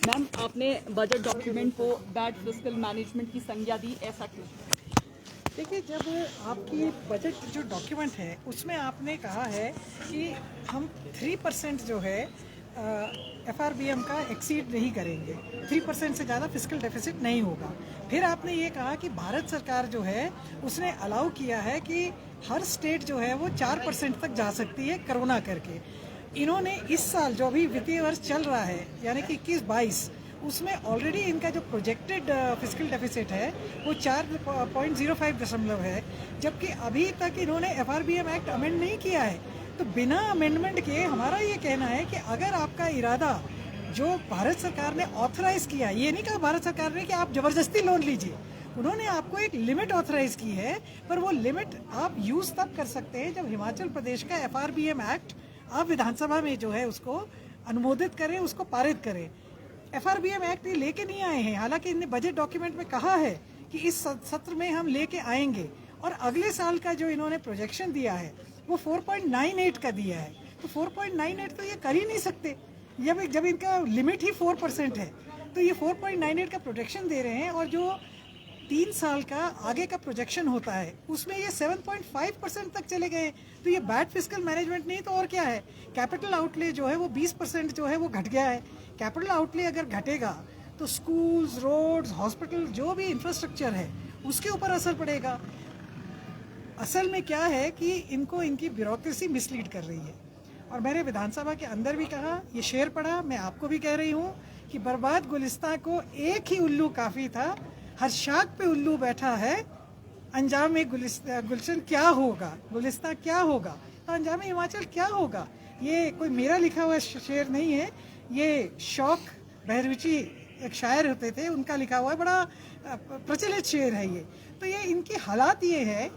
Ma'am, आपने budget document को bad fiscal management की संज्ञा दी, ऐसा क्यों? देखिए, जब आपकी बजट जो डॉक्यूमेंट है उसमें आपने कहा है कि हम 3% जो है FRBM का एक्सीड नहीं करेंगे, 3% से ज़्यादा फिजिकल डेफिसिट नहीं होगा। फिर आपने ये कहा कि भारत सरकार जो है उसने अलाउ किया है कि हर स्टेट जो है वो 4% तक जा सकती है कोरोना करके। इन्होंने इस साल जो अभी वित्तीय वर्ष चल रहा है यानी कि 21-22 उसमें ऑलरेडी इनका जो प्रोजेक्टेड फिजिकल डेफिसिट है वो 4.05 है, जबकि अभी तक इन्होंने FRBM एक्ट अमेंड नहीं किया है। तो बिना अमेंडमेंट के हमारा ये कहना है कि अगर आपका इरादा जो भारत सरकार ने ऑथराइज किया, ये नहीं कहा भारत सरकार ने कि आप जबरदस्ती लोन लीजिए, उन्होंने आपको एक लिमिट ऑथराइज की है, पर वो लिमिट आप यूज तब कर सकते हैं जब हिमाचल प्रदेश का FRBM एक्ट आप विधानसभा में जो है उसको अनुमोदित करें, उसको पारित करें। FRBM एक्ट ये लेके नहीं आए हैं, हालांकि इन्हें बजट डॉक्यूमेंट में कहा है कि इस सत्र में हम लेके आएंगे, और अगले साल का जो इन्होंने प्रोजेक्शन दिया है वो 4.98 का दिया है। तो 4.98 तो ये कर ही नहीं सकते जब इनका लिमिट ही 4% है। तो ये 4.98 का प्रोजेक्शन दे रहे हैं, और जो 3 साल का आगे का प्रोजेक्शन होता है उसमें ये 7.5% तक चले गए। तो ये बैड फिस्कल मैनेजमेंट नहीं तो और क्या है। कैपिटल आउटले जो है वो 20% जो है वो घट गया है। कैपिटल आउटले अगर घटेगा तो स्कूल्स, रोड्स, हॉस्पिटल, जो भी इंफ्रास्ट्रक्चर है उसके ऊपर असर पड़ेगा। असल में क्या है कि इनको इनकी ब्यूरोक्रेसी मिसलीड कर रही है, और मैंने विधानसभा के अंदर भी कहा, ये शेर पढ़ा, मैं आपको भी कह रही हूँ कि बर्बाद गुलिस्तान को एक ही उल्लू काफ़ी था, हर शाख पे उल्लू बैठा है, अंजाम में गुलशन क्या होगा, गुलिस्तान क्या होगा तो अंजाम हिमाचल क्या होगा। ये कोई मेरा लिखा हुआ शेर नहीं है, ये शौक बहरविची एक शायर होते थे उनका लिखा हुआ है, बड़ा प्रचलित शेर है ये। तो ये इनकी हालात ये है,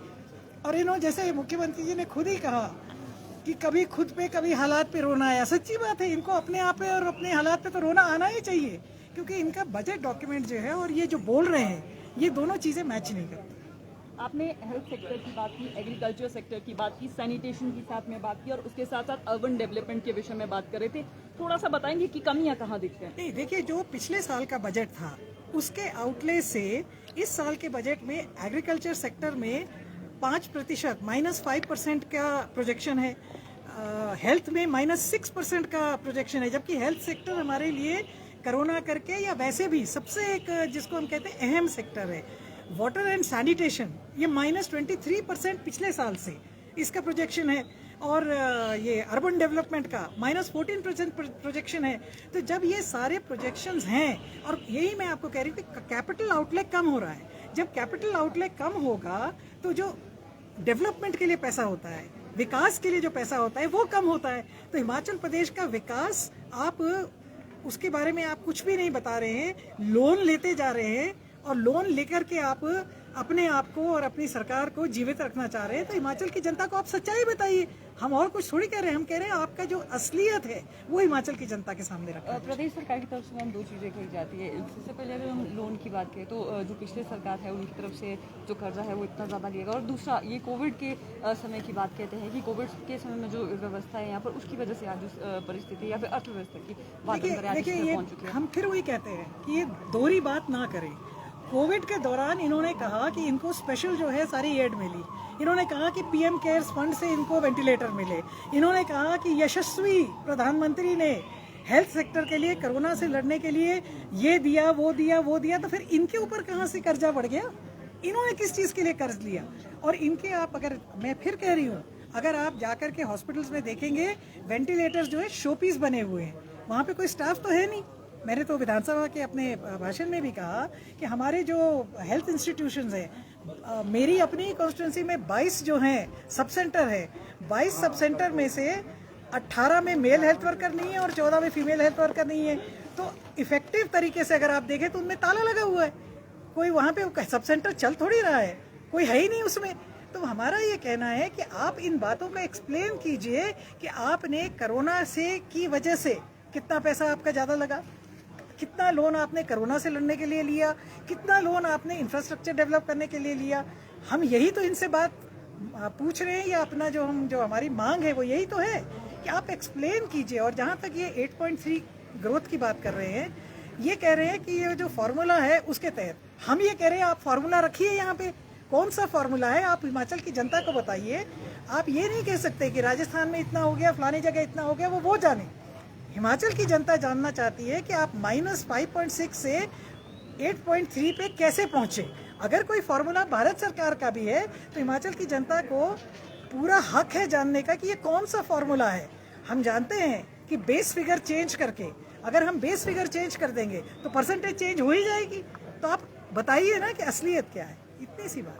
और इन्होंने जैसे मुख्यमंत्री जी ने खुद ही कहा कि कभी खुद पे कभी हालात पे रोना आया। सच्ची बात है, इनको अपने आप पे और अपने हालात पे तो रोना आना ही चाहिए, क्योंकि इनका बजट डॉक्यूमेंट जो है और ये जो बोल रहे हैं ये दोनों चीज़ें मैच नहीं करती। आपने हेल्थ सेक्टर की बात की, एग्रीकल्चर सेक्टर की बात की, सैनिटेशन की साथ में बात की, और उसके साथ साथ अर्बन डेवलपमेंट के विषय में बात कर रहे थे। थोड़ा सा बताएंगे कि कमियां कहाँ दिखते हैं? नहीं, देखिए, जो पिछले साल का बजट था उसके आउटले से इस साल के बजट में एग्रीकल्चर सेक्टर में 5% -5% का प्रोजेक्शन है, हेल्थ में -6% का प्रोजेक्शन है, जबकि हेल्थ सेक्टर हमारे लिए कोरोना करके या वैसे भी सबसे एक जिसको हम कहते हैं अहम सेक्टर है। वाटर एंड सैनिटेशन ये -23% पिछले साल से इसका प्रोजेक्शन है, और ये अर्बन डेवलपमेंट का -14% प्रोजेक्शन है। तो जब ये सारे प्रोजेक्शंस हैं, और यही मैं आपको कह रही हूँ कि कैपिटल आउटले कम हो रहा है, जब कैपिटल आउटले कम होगा तो जो डेवलपमेंट के लिए पैसा होता है, विकास के लिए जो पैसा होता है वो कम होता है। तो हिमाचल प्रदेश का विकास, आप उसके बारे में आप कुछ भी नहीं बता रहे हैं, लोन लेते जा रहे हैं, और लोन लेकर के आप अपने आप को और अपनी सरकार को जीवित रखना चाह रहे हैं। तो हिमाचल की जनता को आप सच्चाई बताइए, हम और कुछ थोड़ी कह रहे हैं, हम कह रहे हैं आपका जो असलियत है वो हिमाचल की जनता के सामने रखा। प्रदेश सरकार की तरफ से हम दो चीज़ें कही जाती है। सबसे पहले अगर हम लोन की बात करें तो जो पिछले सरकार है उनकी तरफ से जो कर्जा है वो इतना ज़्यादा लिएगा, और दूसरा ये कोविड के समय की बात कहते हैं कि कोविड के समय में जो व्यवस्था है यहाँ पर उसकी वजह से आज उस परिस्थिति या फिर अर्थव्यवस्था की बात देखिए, ये हम फिर वही कहते हैं कि ये दोहरी बात ना करें। कोविड के दौरान इन्होंने कहा कि इनको स्पेशल जो है सारी एड मिली, इन्होंने कहा कि PM केयर्स फंड से इनको वेंटिलेटर मिले, इन्होंने कहा कि यशस्वी प्रधानमंत्री ने हेल्थ सेक्टर के लिए कोरोना से लड़ने के लिए ये दिया वो दिया वो दिया। तो फिर इनके ऊपर कहाँ से कर्जा बढ़ गया, इन्होंने किस चीज़ के लिए कर्ज लिया। और इनके आप, अगर मैं फिर कह रही हूँ, अगर आप जाकर के हॉस्पिटल्स में देखेंगे वेंटिलेटर्स जो है शोपीस बने हुए हैं, वहाँ पे कोई स्टाफ तो है नहीं। मैंने तो विधानसभा के अपने भाषण में भी कहा कि हमारे जो हेल्थ इंस्टीट्यूशंस हैं, मेरी अपनी कॉन्स्टिट्यूंसी में 22 जो हैं सब सेंटर है, 22 सब सेंटर में से 18 में मेल हेल्थ वर्कर नहीं है और 14 में फीमेल हेल्थ वर्कर नहीं है। तो इफेक्टिव तरीके से अगर आप देखें तो उनमें ताला लगा हुआ है, कोई वहाँ पे सब सेंटर चल थोड़ी रहा है, कोई है ही नहीं उसमें। तो हमारा ये कहना है कि आप इन बातों का एक्सप्लेन कीजिए कि आपने कोरोना से की वजह से कितना पैसा आपका ज़्यादा लगा, कितना लोन आपने कोरोना से लड़ने के लिए लिया, कितना लोन आपने इंफ्रास्ट्रक्चर डेवलप करने के लिए लिया। हम यही तो इनसे बात पूछ रहे हैं, या अपना जो हमारी मांग है वो यही तो है कि आप एक्सप्लेन कीजिए। और जहाँ तक ये 8.3 ग्रोथ की बात कर रहे हैं, ये कह रहे हैं कि ये जो फार्मूला है उसके तहत, हम ये कह रहे हैं आप फार्मूला रखिए यहाँ पे, कौन सा फार्मूला है आप हिमाचल की जनता को बताइए। आप ये नहीं कह सकते कि राजस्थान में इतना हो गया, फलानी जगह इतना हो गया, वो जाने। हिमाचल की जनता जानना चाहती है कि आप -5.6 से 8.3 पे कैसे पहुंचे। अगर कोई फार्मूला भारत सरकार का भी है तो हिमाचल की जनता को पूरा हक है जानने का कि ये कौन सा फार्मूला है। हम जानते हैं कि बेस फिगर चेंज करके, अगर हम बेस फिगर चेंज कर देंगे तो परसेंटेज चेंज हो ही जाएगी। तो आप बताइए ना कि असलियत क्या है, इतनी सी बात।